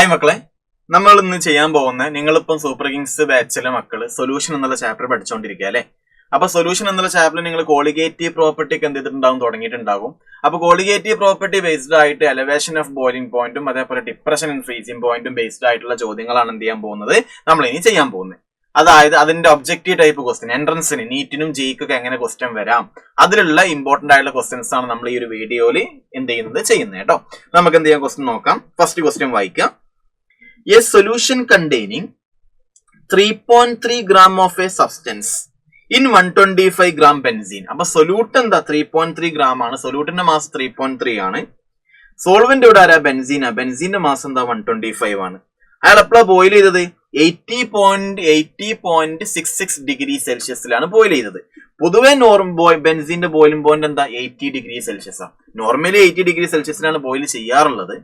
Hi മക്കളെ, നമ്മൾ ഇന്ന് ചെയ്യാൻ പോകുന്ന നിങ്ങളിപ്പം സൂപ്പർ കിങ്സ് ബാച്ചിലെ മക്കള് സൊല്യൂഷൻ എന്നുള്ള ചാപ്റ്റർ പഠിച്ചുകൊണ്ടിരിക്കുക അല്ലെ. അപ്പൊ സൊല്യൂഷൻ എന്നുള്ള ചാപ്റ്ററിൽ നിങ്ങൾ കോളിഗേറ്റീവ് പ്രോപ്പർട്ടിക്ക് എന്ത് ചെയ്തിട്ടുണ്ടാവും, തുടങ്ങിയിട്ടുണ്ടാകും. അപ്പൊ കോളിഗേറ്റീവ് പ്രോപ്പർട്ടി ബേസ്ഡ് ആയിട്ട് എലവേഷൻ ഓഫ് ബോയിലിംഗ് പോയിന്റും അതേപോലെ ഡിപ്രഷൻ ആൻഡ് ഫ്രീസിംഗ് പോയിന്റും ബേസ്ഡ് ആയിട്ടുള്ള ചോദ്യങ്ങളാണ് എന്ത് ചെയ്യാൻ പോകുന്നത്, നമ്മൾ ഇനി ചെയ്യാൻ പോകുന്നത്. അതായത് അതിന്റെ ഒബ്ജക്റ്റീവ് ടൈപ്പ് ക്വസ്റ്റ്യൻ, എൻട്രൻസിന് നീറ്റിനും ജെയ്ക്കൊക്കെ എങ്ങനെ ക്വസ്റ്റ്യൻ വരാം, അതിലുള്ള ഇമ്പോർട്ടന്റ് ആയിട്ടുള്ള ക്വസ്റ്റ്യൻസ് ആണ് നമ്മൾ ഈ ഒരു വീഡിയോയിൽ എന്ത് ചെയ്യുന്നത് കേട്ടോ. നമുക്ക് എന്ത് ചെയ്യാൻ ക്വസ്റ്റ്യൻ നോക്കാം. ഫസ്റ്റ് ക്വസ്റ്റ്യൻ വായിക്കാം. A solution containing 3.3 gram of a substance in 125 gram benzene. അപ്പൊ സൊല്യൂട്ട് എന്താ 3.3 gram ആണ്. സൊല്യൂട്ടിന്റെ മാസ് 3.3 ആണ്. സോൾവെന്റ് ഇവിടെ ആരാ, ബെൻസീന. ബെൻസീന്റെ മാസ് എന്താ 125 ആണ്. അയാൾ എപ്പോഴാ ബോയിൽ ചെയ്തത്, 80.66 ഡിഗ്രി സെൽഷ്യസിലാണ് ബോയിൽ ചെയ്തത്. പൊതുവെ ബെൻസീന്റെ ബോയിലിംഗ് പോയിന്റ് എന്താ 80 ഡിഗ്രി സെൽഷ്യസ് ആണ്. നോർമലി 80 ഡിഗ്രി സെൽഷ്യസിലാണ് ബോയിൽ ചെയ്യാറുള്ളത്.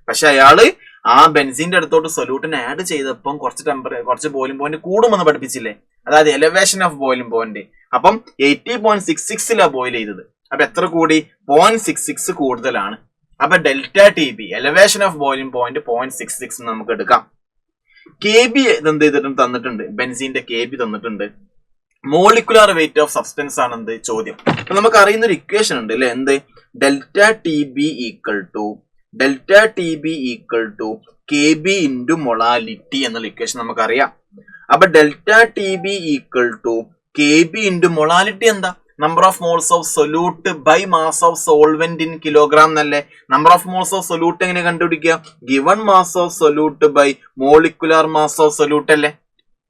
പക്ഷെ അയാള് ആ ബെൻസീന്റെ അടുത്തോട്ട് സൊല്യൂട്ടിന് ആഡ് ചെയ്തപ്പം കുറച്ച് ബോയിലിംഗ് പോയിന്റ് കൂടുമെന്ന് പഠിപ്പിച്ചില്ലേ. അതായത് എലവേഷൻ ഓഫ് ബോയിലിംഗ് പോയിന്റ്. അപ്പം 80.66 ബോയിൽ ചെയ്തത്. അപ്പൊ എത്ര കൂടി, 0.66 കൂടുതലാണ്. അപ്പൊ delta T B elevation of boiling point 0.66 നമുക്ക് എടുക്കാം. കെ ബി എന്ത് ചെയ്തിട്ടുണ്ട്, തന്നിട്ടുണ്ട്. ബെൻസീന്റെ കെ ബി തന്നിട്ടുണ്ട്. മോളിക്കുലാർ വെയിറ്റ് ഓഫ് സബ്സ്റ്റൻസ് ആണ് എന്ത് ചോദ്യം. അപ്പൊ നമുക്ക് അറിയുന്ന ഒരു ഇക്വേഷൻ ഉണ്ട് അല്ലെ, എന്ത്, delta T B equal to K B into molality എന്നുള്ള ഇക്വേഷൻ നമുക്കറിയാം. അപ്പൊ delta T B equal to K B into molality എന്താ, number of moles of solute by mass of solvent in kilogram എന്നല്ലേ. Number of moles of solute എങ്ങനെ കണ്ടുപിടിക്കുക, given mass of solute by molecular mass of solute അല്ലേ.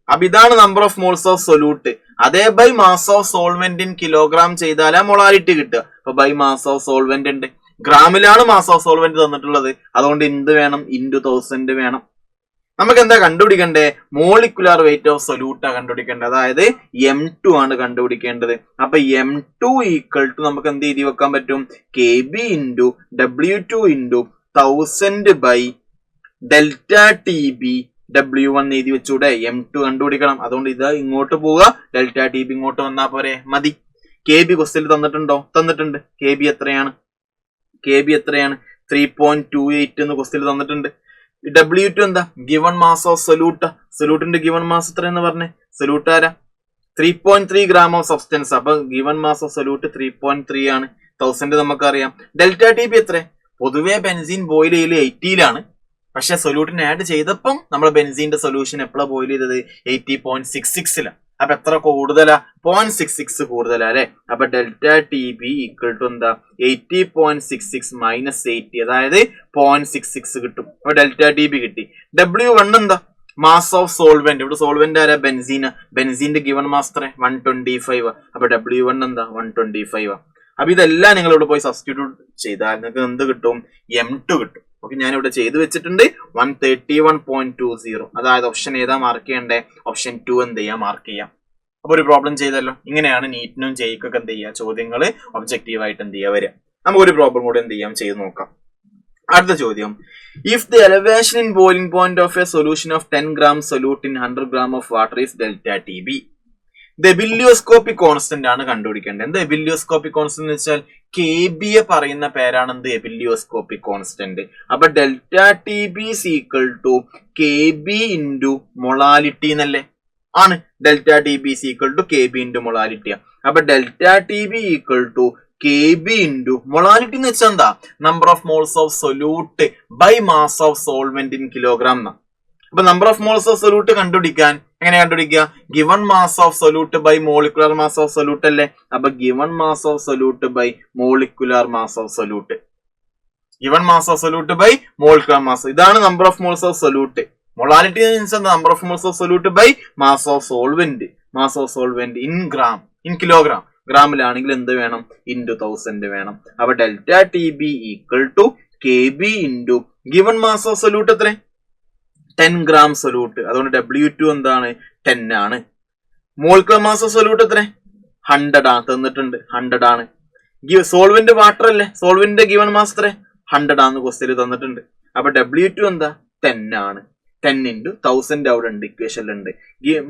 അപ്പൊ ഇതാണ് number of moles of solute. അതേ by mass of solvent in kilogram ചെയ്താലാ molality കിട്ടുക. അപ്പൊ by mass of solvent ഉണ്ട്, ഗ്രാമിലാണ് മാസ് ഓഫ് സോൾവെന്റ് തന്നിട്ടുള്ളത്. അതുകൊണ്ട് എന്ത് വേണം, ഇൻറ്റു 1000 വേണം. നമുക്ക് എന്താ കണ്ടുപിടിക്കണ്ടേ, മോളിക്കുലാർ വെയിറ്റ് ഓഫ് സൊല്യൂട്ടാ കണ്ടുപിടിക്കേണ്ടത്. അതായത് M2 ആണ് കണ്ടുപിടിക്കേണ്ടത്. അപ്പൊ M2 ഈക്വൽ ടു നമുക്ക് എന്ത് എഴുതി വെക്കാൻ പറ്റും, K B into W2 into 1000 by delta T B W1 എഴുതി വെച്ചൂടെ. M2 കണ്ടുപിടിക്കണം. അതുകൊണ്ട് ഇത് ഇങ്ങോട്ട് പോവുക, ഡെൽറ്റ ടി ബി ഇങ്ങോട്ട് വന്നാ പോരെ, മതി. കെ ബി ക്വസ്റ്റ്യൻ തന്നിട്ടുണ്ടോ, തന്നിട്ടുണ്ട്. കെ ബി എത്രയാണ്, 3.28 എന്ന് ക്വസ്റ്റ്യൻ തന്നിട്ടുണ്ട്. W2 എന്താ, ഗിവൺ മാസ് ഓഫ് സൊല്യൂട്ട്. സൊല്യൂട്ടിന്റെ ഗിവൺ മാസ് എത്ര എന്ന് പറഞ്ഞേ, സൊല്യൂട്ട് ആരാ, 3.3 ഗ്രാം ഓഫ് സബ്സ്റ്റൻസ്. അപ്പൊ ഗിവൺ മാസ് ഓഫ് സൊല്യൂട്ട് 3.3 ആണ്. 1000 നമുക്കറിയാം. ഡെൽറ്റ ടി ബി എത്ര, പൊതുവെ ബെൻസീൻ ബോയിൽ ചെയ്യൽ 80-ലാണ്. പക്ഷെ സൊല്യൂട്ടിന് ആഡ് ചെയ്തപ്പം നമ്മൾ ബെൻസീന്റെ സൊല്യൂഷൻ എപ്പോഴാണ് ബോയിൽ ചെയ്തത്, 80.66-ലാണ്. അപ്പൊ എത്ര കൂടുതലാ, 0.66 കൂടുതലാ അല്ലെ. അപ്പൊ delta T B equal to എന്താ, 80.66 മൈനസ് 80, അതായത് 0.66 കിട്ടും. അപ്പൊ ഡെൽറ്റ ടി ബി കിട്ടി. W1 എന്താ, മാസ് ഓഫ് സോൾവെന്റ്. ഇവിടെ സോൾവെന്റ് ആരാ, ബെൻസീന. ബെൻസീന്റെ ഗിവൺ മാസ് എത്ര, 125. അപ്പൊ W1 എന്താ, 125. അപ്പൊ ഇതെല്ലാം നിങ്ങൾ ഇവിടെ പോയി സബ്സ്റ്റിറ്റ്യൂട്ട് ചെയ്താൽ നിങ്ങൾക്ക് എന്ത് കിട്ടും, M2 കിട്ടും. ഓക്കെ, ഞാൻ ഇവിടെ ചെയ്തു വെച്ചിട്ടുണ്ട് 131.20. അതായത് ഓപ്ഷൻ ഏതാ മാർക്ക് ചെയ്യണ്ടേ, ഓപ്ഷൻ 2 എന്ത് ചെയ്യാം, മാർക്ക് ചെയ്യാം. അപ്പൊ ഒരു പ്രോബ്ലം ചെയ്തല്ലോ. ഇങ്ങനെയാണ് നീറ്റിനും ജെയ്ക്കൊക്കെ എന്ത് ചെയ്യുക, ചോദ്യങ്ങൾ ഒബ്ജക്റ്റീവ് ആയിട്ട് എന്ത് ചെയ്യുക വരിക. നമുക്കൊരു പ്രോബ്ലം കൂടെ എന്ത് ചെയ്യാം, ചെയ്ത് നോക്കാം. അടുത്ത ചോദ്യം, if the elevation in boiling point of A solution of 10 gram solute in 100 gram of water is delta T B. The ebullioscopic constant ആണ് കണ്ടുപിടിക്കേണ്ടത്. എന്താ എബിലിയോസ്കോപ്പിക് കോൺസ്റ്റന്റ് എന്ന് വെച്ചാൽ കെ ബി യെ പറയുന്ന പേരാണ് എന്ത്, എബിലിയോസ്കോപ്പിക് കോൺസ്റ്റന്റ്. അപ്പൊ delta T B equal to K B into molality എന്നല്ലേ ആണ്. Delta T B equal to K B into molality. അപ്പൊ delta T B equal to K B into molality എന്ന് വെച്ചാൽ എന്താ, number of moles of solute by mass of solvent in kilogram എന്നാ. അപ്പൊ number of moles of solute കണ്ടുപിടിക്കാൻ എങ്ങനെ കണ്ടുപിടിക്കുക, given mass of solute by molecular mass of solute അല്ലേ. അപ്പൊ given mass of solute by molecular mass of solute. Given mass of solute by molecular mass, ഇതാണ് number of moles of solute. Molality എന്താ, number of moles of solute by mass of solvent. Mass of solvent in gram, in kilogram. ഗ്രാമിലാണെങ്കിൽ എന്ത് വേണം, into 1000 വേണം. അപ്പൊ delta T B equal to K B into given mass of solute എത്ര, 10 gram solute. അതുകൊണ്ട് W2 എന്താണ്, 10 ആണ്. Molecular mass of solute എത്ര, 100 ആണ്. തന്നിട്ടുണ്ട്, 100 ആണ്. സോൾവെന്റ് വാട്ടർ അല്ലേ, സോൾവെന്റിന്റെ ഗിവൺ മാസ് എത്ര, 100 ആണെന്ന് ക്വസ്റ്റ്യൻ തന്നിട്ടുണ്ട്. അപ്പൊ W2 എന്താ, 10 ആണ്. 10 ഇൻറ്റു 1000 അവിടെ ഉണ്ട്, ഇക്വേഷനിൽ ഉണ്ട്.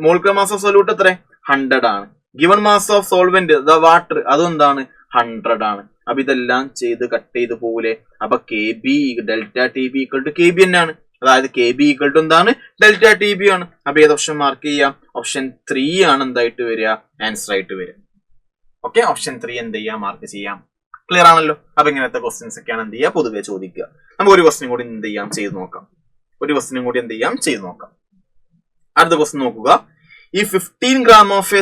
മോളിക്കുലർ മാസ് ഓഫ് സൊല്യൂട്ട് എത്ര, 100 ആണ്. Given mass of solvent the water അതും എന്താണ്, 100 ആണ്. അപ്പൊ ഇതെല്ലാം ചെയ്ത് കട്ട് ചെയ്ത് പോകൂലേ. അപ്പൊ K B delta T B equal to K B തന്നെയാണ്. അതായത് കെ ബി ഈക്വൽ ടു എന്താണ്, ഡെൽറ്റ ടി ബി ആണ്. അപ്പൊ ഏത് ഓപ്ഷൻ മാർക്ക് ചെയ്യാം? ഓപ്ഷൻ 3 ആണ് എന്തായിട്ട് വരിക, ആൻസർ ആയിട്ട് വരിക. ഓക്കെ, ഓപ്ഷൻ 3 എന്ത് ചെയ്യാം, മാർക്ക് ചെയ്യാം. ക്ലിയർ ആണല്ലോ. അപ്പൊ ഇങ്ങനത്തെ ക്വസ്റ്റ്യൻസ് ഒക്കെയാണ് എന്ത് ചെയ്യുക, പൊതുവെ ചോദിക്കുക. നമുക്ക് ഒരു ക്വസ്റ്റ്യൻ കൂടി എന്ത് ചെയ്യാം, ചെയ്ത് നോക്കാം. അടുത്ത ക്വസ്റ്റ്യൻ നോക്കുക. ഈ 15 gram ഓഫ് എ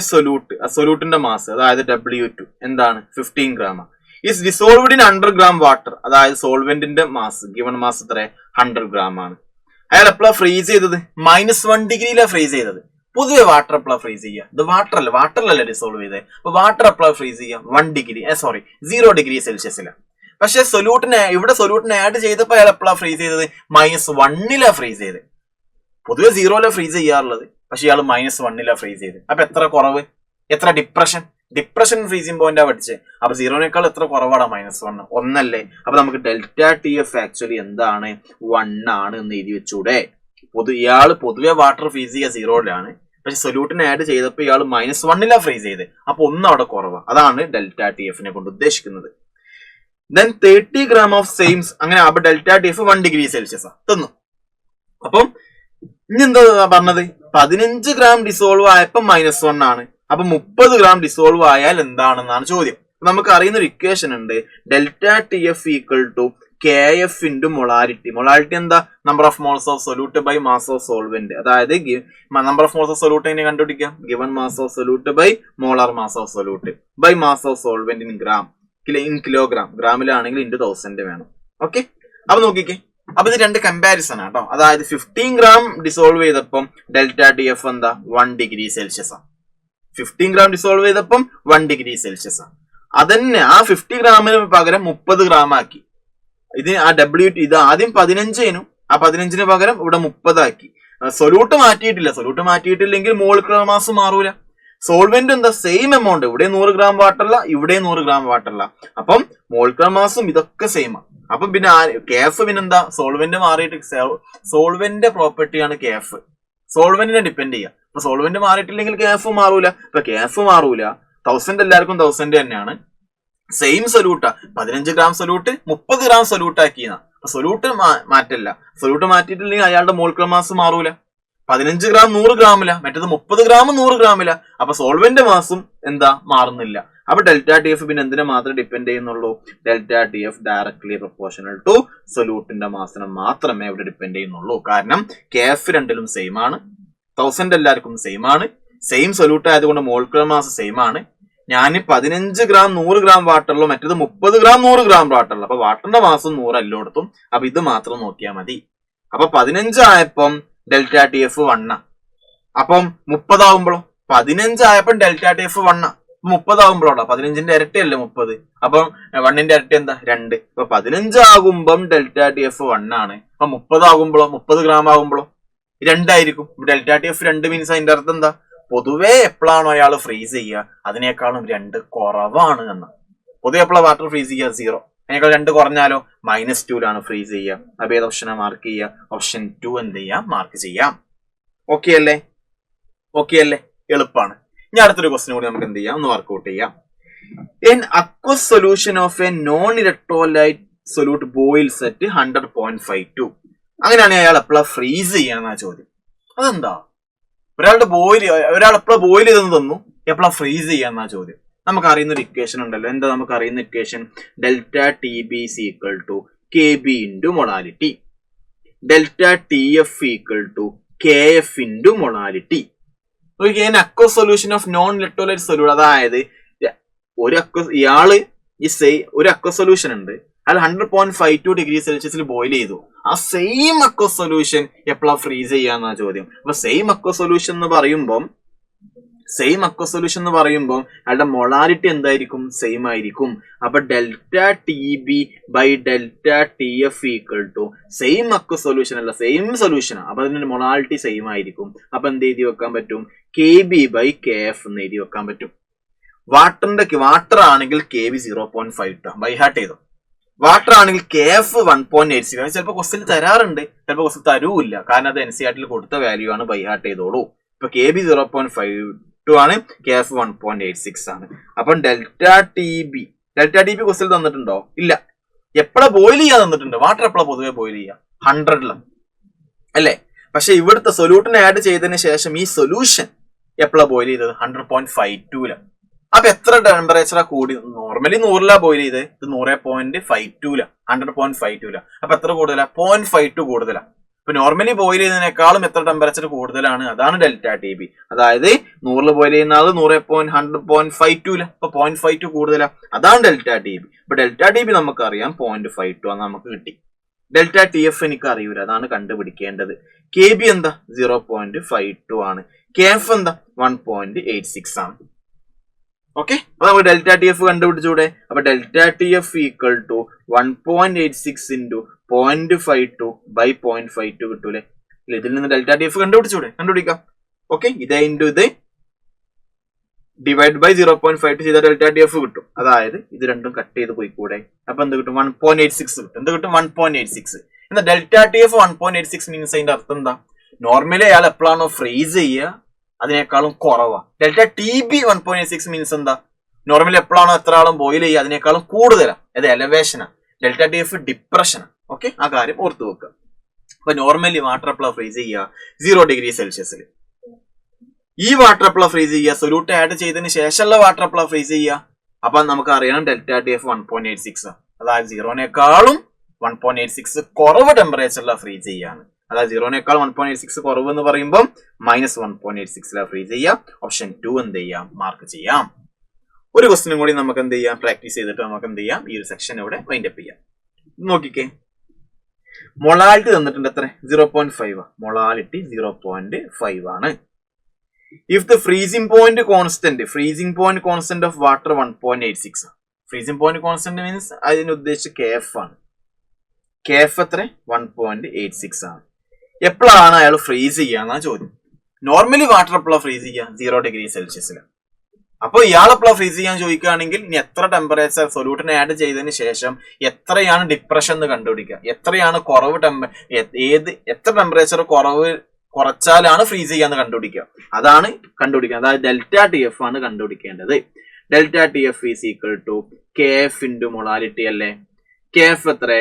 സൊല്യൂട്ടിന്റെ മാസ്, അതായത് W2 എന്താണ്, 15 gram is dissolved in 100 gram water. അതായത് സോൾവെന്റിന്റെ മാസ്, ഗിവൺ മാസ് എത്ര, 100 gram ആണ്. അയാൾ എപ്പോഴാണ് ഫ്രീസ് ചെയ്തത്, -1 ഡിഗ്രിയിലാണ് ഫ്രീസ് ചെയ്തത്. പൊതുവെ വാട്ടർ എപ്പോഴാണ് ഫ്രീസ് ചെയ്യുക, ഇത് വാട്ടറിലല്ലേ ഡിസോൾവ് ചെയ്തത്. അപ്പൊ വാട്ടർ എപ്പോഴാണ് ഫ്രീസ് ചെയ്യുക, 0 ഡിഗ്രി സെൽഷ്യസിലാണ്. പക്ഷെ ഇവിടെ സൊല്യൂട്ടിനെ ആഡ് ചെയ്തപ്പോൾ അയാൾ എപ്പോഴാണ് ഫ്രീസ് ചെയ്തത്, -1 ഫ്രീസ് ചെയ്തത്. പൊതുവെ 0 ഫ്രീസ് ചെയ്യാറുള്ളത്, പക്ഷെ ഇയാൾ -1 ഫ്രീസ് ചെയ്ത്. അപ്പൊ എത്ര കുറവ്, എത്ര ഡിപ്രഷൻ ഫ്രീസിംഗ് പോയിന്റാ പഠിച്ചത്. അപ്പൊ 0 എത്ര കുറവാണ്, -1, 1 അല്ലേ. അപ്പൊ നമുക്ക് ഡെൽറ്റ ടി എഫ് ആക്ച്വലി എന്താണ്, 1 ആണ് എന്ന് എഴുതി വെച്ചൂടെ. ഇയാൾ പൊതുവെ വാട്ടർ ഫ്രീസ് ചെയ്യുക 0 പക്ഷെ സൊല്യൂട്ടിനെ ആഡ് ചെയ്തപ്പോൾ ഇയാൾ -1 ഫ്രീസ് ചെയ്ത്. അപ്പൊ 1 അവിടെ കുറവ്. അതാണ് ഡെൽറ്റ ടി എഫിനെ കൊണ്ട് ഉദ്ദേശിക്കുന്നത്. ദെൻ 30 gram ഓഫ് സെയിംസ്, അങ്ങനെ അപ്പൊ delta T F 1 degree Celsius തന്നു. അപ്പം ഇനി എന്താ പറഞ്ഞത്, 15 gram ഡിസോൾവ് ആയപ്പോ -1 ആണ്. അപ്പൊ 30 gram ഡിസോൾവ് ആയാൽ എന്താണെന്നാണ് ചോദ്യം. നമുക്ക് അറിയുന്ന ഒരു ഇക്വേഷൻ ഉണ്ട്, delta T F equal to K F into molarity. Molarity എന്താ, number of moles of solute by mass of solvent. അതായത് number of moles of solute എങ്ങനെ കണ്ടുപിടിക്കാം, given mass of solute by molar mass of solute by mass of solvent in kilogram. ഗ്രാമിലാണെങ്കിൽ into 1000 വേണം. Okay, അപ്പൊ നോക്കിക്കേ. അപ്പൊ ഇത് രണ്ട് കമ്പാരിസൺ ആട്ടോ. അതായത് 15 gram ഡിസോൾവ് ചെയ്തപ്പം ഡെൽറ്റ ടി എഫ് എന്താ, 1 ഡിഗ്രി സെൽഷ്യസ് ആണ്. 15 gram ഡിസോൾവ് ചെയ്തപ്പം 1 ഡിഗ്രി സെൽഷ്യസ് ആണ്. അതന്നെ ആ 50 ഗ്രാമിന് പകരം 30 gram ആക്കി. ഇത് ആദ്യം 15 ആ 15 പകരം ഇവിടെ 30 ആക്കി. സൊല്യൂട്ട് മാറ്റിയിട്ടില്ലെങ്കിൽ മോളിക്കുലർ മാസ് മാറൂല. സോൾവെന്റ് എന്താ, സെയിം എമൗണ്ട്. ഇവിടെ 100 gram വാട്ടറല്ല, ഇവിടെ 100 gram വാട്ടറല്ല. അപ്പം മോളിക്കുലർ മാസും ഇതൊക്കെ സെയിം ആണ്. അപ്പം പിന്നെ കെഫ് പിന്നെന്താ, സോൾവെന്റ് മാറിയിട്ട് സോൾവെന്റ് പ്രോപ്പർട്ടിയാണ് കെഫ്. സോൾവെന്റിനെ ഡിപ്പെൻഡ് ചെയ്യുക. അപ്പൊ സോൾവെന്റ് മാറിയിട്ടില്ലെങ്കിൽ കെഫ് മാറൂല. ഇപ്പൊ കെഫ് മാറൂല, 1000 എല്ലാവർക്കും 1000 തന്നെയാണ്. സെയിം സൊല്യൂട്ടാ, 15 gram സൊല്യൂട്ട് 30 gram സൊല്യൂട്ട് ആക്കിയെന്നാ. അപ്പൊ സൊല്യൂട്ട് മാറ്റില്ല. സൊല്യൂട്ട് മാറ്റിയിട്ടില്ലെങ്കിൽ അയാളുടെ മോളിക്കുലർ മാസ് മാറൂല. 15 gram 100 gram മറ്റേത് 30 gram 100 gram. അപ്പൊ സോൾവെന്റ് മാസും എന്താ, മാറുന്നില്ല. അപ്പൊ ഡെൽറ്റ ടി എഫ് പിന്നെ എന്തിനെ മാത്രമേ ഡിപ്പെൻഡ് ചെയ്യുന്നുള്ളൂ, delta T F directly proportional to സൊല്യൂട്ടിന്റെ മാസിനെ മാത്രമേ ഇവിടെ ഡിപ്പെൻഡ് ചെയ്യുന്നുള്ളൂ. കാരണം കെഫ് രണ്ടിലും സെയിം ആണ്, 1000 എല്ലാവർക്കും സെയിം ആണ്, സെയിം സൊല്യൂട്ട് ആയതുകൊണ്ട് മോളിക്കുലർ മാസ് സെയിം ആണ്. ഞാൻ 15 gram 100 gram വാട്ടറിലും മറ്റേത് 30 gram 100 gram വാട്ടറിലും. അപ്പൊ വാട്ടറിന്റെ മാസം 100 എല്ലായിടത്തും. അപ്പൊ ഇത് മാത്രം നോക്കിയാൽ മതി. അപ്പൊ 15 ആയപ്പം ഡെൽറ്റ ടി എഫ് 1. അപ്പം 30 ആവുമ്പോഴോ, 15 ആയപ്പം ഡെൽറ്റ ടി എഫ് 1. 30 ആകുമ്പോഴോ, 15ന്റെ ഇരട്ടിയല്ലേ 30. അപ്പം 1ന്റെ ഇരട്ടി എന്താ, 2. അപ്പൊ 15 ആകുമ്പം ഡെൽറ്റ ടി എഫ് 1 ആണ്. അപ്പൊ 30 ആകുമ്പോഴോ, 30 gram ആകുമ്പോഴോ 2 ആയിരിക്കും. ഡെൽറ്റ ടി എഫ് 2 മീൻസ് അതിന്റെ അർത്ഥം എന്താ, പൊതുവെ എപ്പോഴാണോ അയാൾ ഫ്രീസ് ചെയ്യുക അതിനേക്കാളും 2 കുറവാണ് എന്ന്. പൊതുവെ എപ്പോഴാണ് വാട്ടർ ഫ്രീസ് ചെയ്യുക, 0. അതിനേക്കാൾ 2 കുറഞ്ഞാലോ, -2 ഫ്രീസ് ചെയ്യുക. അപ്പൊ ഏത് ഓപ്ഷനാ മാർക്ക് ചെയ്യുക, ഓപ്ഷൻ 2 എന്ത് ചെയ്യാം, മാർക്ക് ചെയ്യാം. ഓക്കെ അല്ലേ, എളുപ്പമാണ്. ഇനി അടുത്തൊരു ക്വസ്റ്റ്യൻ കൂടി നമുക്ക് എന്ത് ചെയ്യാം, ഒന്ന് വർക്ക്ഔട്ട് ചെയ്യാം. N aqueous solution of A non electrolyte solute boils at 100.52. അങ്ങനെയാണെങ്കിൽ അയാൾ എപ്പോഴാണ് ഫ്രീസ് ചെയ്യാന്നാ ചോദ്യം. അതെന്താ, ഒരാൾ എപ്പോഴാണ് ബോയിൽ ചെയ്തെന്ന് തന്നു, എപ്പോഴാണ് ഫ്രീസ് ചെയ്യാന്നാ ചോദ്യം. നമുക്ക് അറിയുന്ന ഒരു ഇക്വേഷൻ ഉണ്ടല്ലോ. എന്താ നമുക്ക് അറിയുന്ന equation, delta T B equal to K B into molality, delta T F equal to K F into molality. Aqueous solution of non electrolyte solute, അതായത് ഒരു അക്വസ് സൊല്യൂഷൻ ഉണ്ട്, അത് 100.52 ഡിഗ്രി സെൽഷ്യസിൽ ബോയിൽ ചെയ്തു. ആ സെയിം അക്വസ് സൊല്യൂഷൻ എപ്പോഴാണ് freeze ചെയ്യാന്നാ ചോദ്യം. അപ്പൊ same aqueous solution എന്ന് പറയുമ്പോൾ അയാളുടെ മൊളാരിറ്റി എന്തായിരിക്കും, സെയിം ആയിരിക്കും. അപ്പൊ delta T B by delta T F equal to same aqueous solution അല്ല, സെയിം സൊല്യൂഷൻ. അപ്പൊ അതിന്റെ മൊളാരിറ്റി സെയിം ആയിരിക്കും. അപ്പൊ എന്ത് എഴുതി വെക്കാൻ പറ്റും, K B by K F എന്ന് എഴുതി വെക്കാൻ പറ്റും. വാട്ടർ ആണെങ്കിൽ കെ ബി 0.5 ബൈ ഹാർട്ട് ചെയ്തു. വാട്ടർ ആണെങ്കിൽ കെ എഫ് 1.86. ചിലപ്പോൾ ക്വസ്റ്റ്യൻ തരാറുണ്ട്, ചിലപ്പോൾ ക്വസ്റ്റ്യൻ തരൂല്ല. കാരണം അത് NCERT കൊടുത്ത വാല്യൂ ആണ്, ബൈ ഹാർട്ട് ചെയ്തോളൂ. ഇപ്പൊ കെ ബി 0.52 ആണ്, കെ എഫ് 1.86 ആണ്. അപ്പം ഡെൽറ്റ ടി ബി ക്വസ്റ്റ്യൻ തന്നിട്ടുണ്ടോ, ഇല്ല. എപ്പോഴാ ബോയിൽ ചെയ്യാൻ തന്നിട്ടുണ്ട്, വാട്ടർ എപ്പോഴാ പൊതുവെ ബോയിൽ ചെയ്യുക, 100. അല്ലേ? പക്ഷെ ഇവിടുത്തെ സൊല്യൂട്ടിനെ ആഡ് ചെയ്തതിന് ശേഷം ഈ സൊല്യൂഷൻ എപ്പോഴാണ് ബോയിൽ ചെയ്തത്? 100.52 അപ്പൊ എത്ര ടെമ്പറേച്ചറാ കൂടി? നോർമലി 100 ബോയിൽ ചെയ്ത്, ഇത് 100.52 100.52 അപ്പൊ എത്ര കൂടുതലാ? 0.52 കൂടുതലാ. ഇപ്പൊ നോർമലി ബോയിൽ ചെയ്യുന്നതിനേക്കാളും എത്ര ടെമ്പറേച്ചർ കൂടുതലാണ്? അതാണ് ഡെൽറ്റ ടി ബി. അതായത് 100 ബോയിൽ ചെയ്യുന്ന ആള് 100.52 അപ്പൊ 0.52 കൂടുതലാ, അതാണ് ഡെൽറ്റ ടി ബി. ഇപ്പൊ ഡെൽറ്റ ടി ബി നമുക്കറിയാം 0.52 ആണ് നമുക്ക് കിട്ടി. ഡെൽറ്റ ടി എഫ് എനിക്ക് അറിയൂല, അതാണ് കണ്ടുപിടിക്കേണ്ടത്. കെ ബി എന്താ? 0.52 ആണ്. കെ എഫ് എന്താ? 1.86 ആണ്. ഓക്കെ, അപ്പൊ നമുക്ക് ഡെൽറ്റ ടി എഫ് കണ്ടുപിടിച്ചൂടെ? അപ്പൊ delta T F equal to 1.86 into 0.52 by 0.52 കിട്ടൂലെ? ഇതിൽ നിന്ന് ഡെൽറ്റ ടി എഫ് കണ്ടുപിടിച്ചൂടെ? കണ്ടുപിടിക്കാം. ഓക്കെ, ഇതേ ഇൻറ്റു ഇത് ഡിവൈഡ് ബൈ 0.52 ചെയ്ത ഡെൽറ്റ ടി എഫ് കിട്ടും. അതായത് ഇത് രണ്ടും കട്ട് ചെയ്ത് പോയിക്കൂടെ? അപ്പൊ എന്ത് കിട്ടും? 1.86 കിട്ടും. എന്ത് കിട്ടും? 1.86. എന്നാൽ ഡെൽറ്റ ടി എഫ് 1.86 മീൻസ് അതിന്റെ അർത്ഥം എന്താ? നോർമലി അയാൾ എപ്പോഴാണോ ഫ്രീസ് ചെയ്യുക അതിനേക്കാളും കുറവാ. ഡെൽറ്റ ടി ബി 1.86 മീൻസ് എന്താ? നോർമലി എപ്പോഴാണോ എത്ര ആളും ബോയിൽ ചെയ്യുക അതിനേക്കാളും കൂടുതലാണ്. അത് എലവേഷനാണ്. ഡെൽറ്റ ടി എഫ് ഡിപ്രഷനാണ്. ഓക്കെ, ആ കാര്യം ഓർത്ത് വെക്കുക. അപ്പൊ നോർമലി വാട്ടർ എപ്പോഴാണ് ഫ്രീസ് ചെയ്യുക? 0 ഡിഗ്രി സെൽഷ്യസിൽ. ഈ വാട്ടർ എപ്പോഴാണ് ഫ്രീസ് ചെയ്യുക? സൊല്യൂട്ട് ആഡ് ചെയ്തതിന് ശേഷമുള്ള വാട്ടർ എപ്പോഴാണ് ഫ്രീസ് ചെയ്യുക? അപ്പൊ നമുക്ക് അറിയാം ഡെൽറ്റ ടി എഫ് 1.86 അതായത് 0നേക്കാളും 1.86 കുറവ് ടെമ്പറേച്ചറിലാണ് ഫ്രീസ് ചെയ്യാണ്. അതായത് 0നേക്കാൾ 1.86 കുറവ് എന്ന് പറയുമ്പോൾ -1.86 ഫ്രീസ് ചെയ്യാം. ഓപ്ഷൻ 2 എന്ത് ചെയ്യാം? മാർക്ക് ചെയ്യാം. ഒരു ക്വസ്റ്റിനും കൂടി നമുക്ക് എന്ത് ചെയ്യാം? പ്രാക്ടീസ് ചെയ്തിട്ട് നമുക്ക് എന്ത് ചെയ്യാം? ഈ ഒരു സെക്ഷൻ ഇവിടെ വൈൻഡ് അപ്പ് ചെയ്യാം. നോക്കിക്കേ, മൊളാലിറ്റി തന്നിട്ടുണ്ട് എത്ര? 0.5. മൊളാലിറ്റി 0.5 ആണ്. If the freezing point constant of water 1.86. Freezing point constant means അതിന് ഉദ്ദേശിച്ച് KF ആണ്. KF എത്ര? 1.86 ആണ്. എപ്പോഴാണ് അയാൾ ഫ്രീസ് ചെയ്യാന്നാ ചോദ്യം. നോർമലി വാട്ടർ എപ്പോഴാണ് ഫ്രീസ് ചെയ്യുക? 0 ഡിഗ്രി സെൽഷ്യസിൽ. അപ്പൊ ഇയാൾ എപ്പോഴാണ് ഫ്രീസ് ചെയ്യാൻ ചോദിക്കുകയാണെങ്കിൽ ഇനി എത്ര ടെമ്പറേച്ചർ സൊല്യൂട്ടിനെ ആഡ് ചെയ്തതിന് ശേഷം എത്രയാണ് ഡിപ്രഷൻ എന്ന് കണ്ടുപിടിക്കുക. എത്രയാണ് കുറവ് എത്ര ടെമ്പറേച്ചർ കുറച്ചാലാണ് ഫ്രീസ് ചെയ്യാന്ന് കണ്ടുപിടിക്കുക. അതാണ് കണ്ടുപിടിക്കുക. അതായത് ഡെൽറ്റ ടി എഫ് ആണ് കണ്ടുപിടിക്കേണ്ടത്. Delta T F is equal to KF into molality അല്ലേ? KF എത്ര?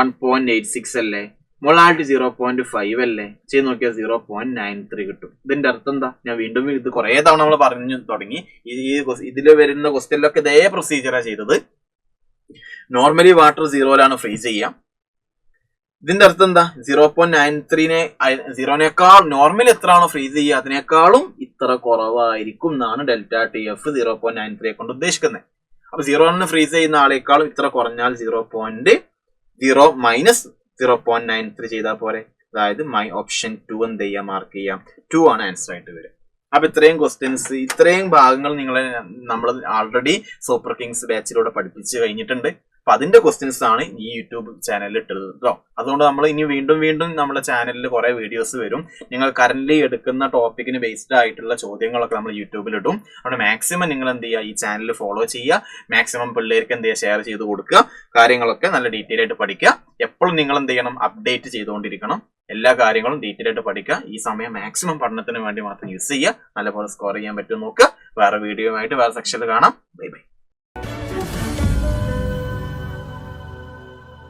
1.86 അല്ലേ? മൊളാലിറ്റി 0.5 അല്ലേ? ചെയ്ത് നോക്കിയാൽ 0.93 കിട്ടും. ഇതിന്റെ അർത്ഥം എന്താ? ഞാൻ വീണ്ടും ഇത് കുറെ തവണ നമ്മൾ പറഞ്ഞു തുടങ്ങി. ഇതിൽ വരുന്ന ക്വസ്റ്റ്യനിലൊക്കെ ഇതേ പ്രൊസീജിയറാണ് ചെയ്തത്. നോർമലി വാട്ടർ 0ലാണ് ഫ്രീസ് ചെയ്യാം. ഇതിന്റെ അർത്ഥം എന്താ? 0.93നെ 0നേക്കാൾ നോർമലി എത്രയാണോ ഫ്രീസ് ചെയ്യുക അതിനേക്കാളും ഇത്ര കുറവായിരിക്കും എന്നാണ് ഡെൽറ്റ ടി എഫ് 0.93 കൊണ്ട് ഉദ്ദേശിക്കുന്നത്. അപ്പൊ 0ന് ഫ്രീസ് ചെയ്യുന്ന ആളേക്കാളും ഇത്ര കുറഞ്ഞാൽ 0.0 മൈനസ് 0.93 ചെയ്താൽ പോരെ. അതായത് ഓപ്ഷൻ 2 എന്ത് ചെയ്യാം? മാർക്ക് ചെയ്യാം. 2 ആണ് ആൻസർ ആയിട്ട് വരിക. അപ്പൊ ഇത്രയും ക്വസ്റ്റ്യൻസ്, ഇത്രയും ഭാഗങ്ങൾ നമ്മൾ ആൾറെഡി സൂപ്പർ കിങ്സ് ബാച്ചിലൂടെ പഠിപ്പിച്ച് കഴിഞ്ഞിട്ടുണ്ട്. അപ്പൊ അതിന്റെ ക്വസ്റ്റ്യൻസ് ആണ് ഈ യൂട്യൂബ് ചാനലിൽ ഇട്ടത് കേട്ടോ. അതുകൊണ്ട് നമ്മൾ ഇനി വീണ്ടും നമ്മുടെ ചാനലിൽ കുറെ വീഡിയോസ് വരും. നിങ്ങൾ കറന്റ് എടുക്കുന്ന ടോപ്പിക്കിന് ബേസ്ഡ് ആയിട്ടുള്ള ചോദ്യങ്ങളൊക്കെ നമ്മൾ യൂട്യൂബിൽ ഇടും. അതുകൊണ്ട് മാക്സിമം നിങ്ങൾ എന്ത് ചെയ്യുക? ഈ ചാനൽ ഫോളോ ചെയ്യുക. മാക്സിമം പിള്ളേർക്ക് എന്ത് ചെയ്യുക? ഷെയർ ചെയ്ത് കൊടുക്കുക. കാര്യങ്ങളൊക്കെ നല്ല ഡീറ്റെയിൽ ആയിട്ട് പഠിക്കുക. എപ്പോഴും നിങ്ങൾ എന്ത് ചെയ്യണം? അപ്ഡേറ്റ് ചെയ്തുകൊണ്ടിരിക്കണം. എല്ലാ കാര്യങ്ങളും ഡീറ്റെയിൽ ആയിട്ട് പഠിക്കുക. ഈ സമയം മാക്സിമം പഠനത്തിന് വേണ്ടി മാത്രം യൂസ് ചെയ്യുക. നല്ലപോലെ സ്കോർ ചെയ്യാൻ പറ്റും നോക്കുക. വേറെ വീഡിയോ ആയിട്ട് വേറെ സെക്ഷനിൽ കാണാം. Bye bye.